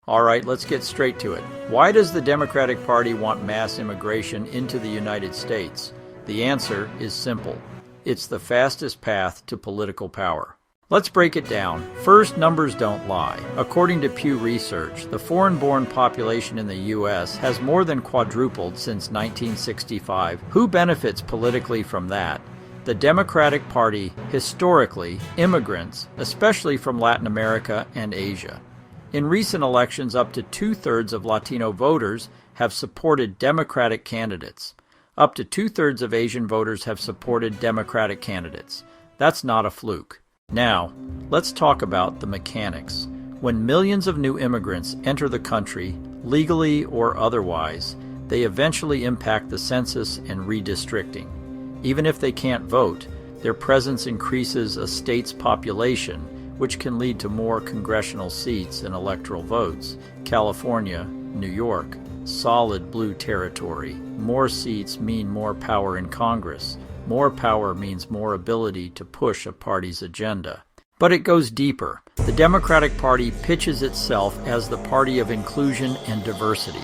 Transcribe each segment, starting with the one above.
All right, let's get straight to it. Why does the Democratic Party want mass immigration into the United States? The answer is simple. It's the fastest path to political power. Let's break it down. First, numbers don't lie. According to Pew Research, the foreign-born population in the U.S. has more than quadrupled since 1965. Who benefits politically from that? The Democratic Party, historically, immigrants, especially from Latin America and Asia. In recent elections, up to two-thirds of Latino voters have supported Democratic candidates. Up to two-thirds of Asian voters have supported Democratic candidates. That's not a fluke. Now, let's talk about the mechanics. When millions of new immigrants enter the country, legally or otherwise, they eventually impact the census and redistricting. Even if they can't vote, their presence increases a state's population, which can lead to more congressional seats and electoral votes. California, New York, solid blue territory. More seats mean more power in Congress. More power means more ability to push a party's agenda. But it goes deeper. The Democratic Party pitches itself as the party of inclusion and diversity,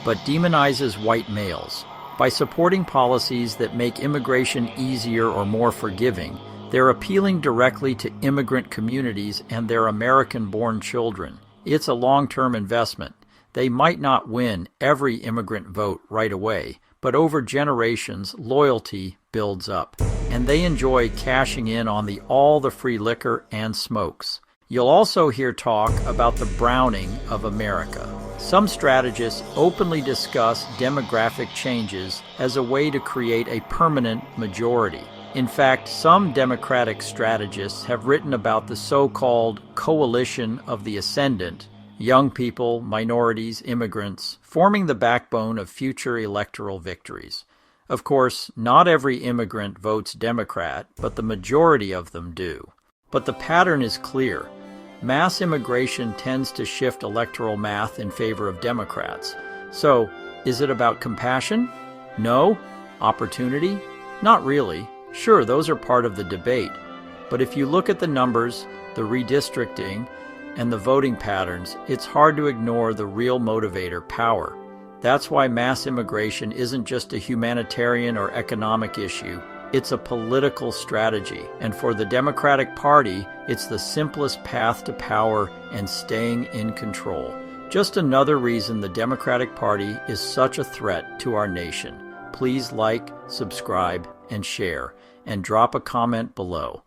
but demonizes white males. By supporting policies that make immigration easier or more forgiving, they're appealing directly to immigrant communities and their American-born children. It's a long-term investment. They might not win every immigrant vote right away, but over generations, loyalty builds up, and they enjoy cashing in on all the free liquor and smokes. You'll also hear talk about the browning of America. Some strategists openly discuss demographic changes as a way to create a permanent majority. In fact, some Democratic strategists have written about the so-called coalition of the ascendant, young people, minorities, immigrants, forming the backbone of future electoral victories. Of course, not every immigrant votes Democrat, but the majority of them do. But the pattern is clear. Mass immigration tends to shift electoral math in favor of Democrats. So, is it about compassion? No. Opportunity? Not really. Sure, those are part of the debate. But if you look at the numbers, the redistricting, and the voting patterns, it's hard to ignore the real motivator, power. That's why mass immigration isn't just a humanitarian or economic issue. It's a political strategy. And for the Democratic Party, it's the simplest path to power and staying in control. Just another reason the Democratic Party is such a threat to our nation. Please like, subscribe, and share, and drop a comment below.